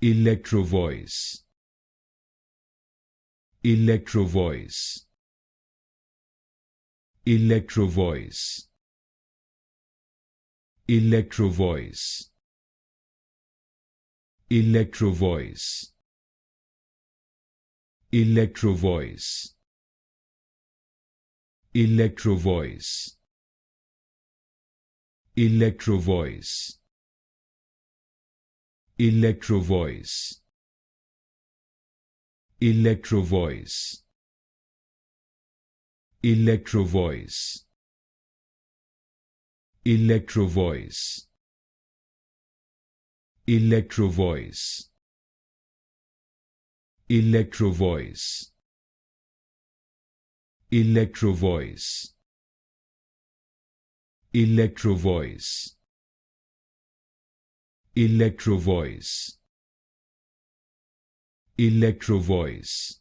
Electro-Voice, Electro-Voice, Electro-Voice, Electro-Voice, Electro-Voice, Electro-Voice, Electro-Voice, Electro-Voice, Electro-Voice, Electro-Voice, Electro-Voice, Electro-Voice, Electro-Voice, Electro-Voice, Electro-Voice, Electro-Voice, Electro-Voice, Electro-Voice,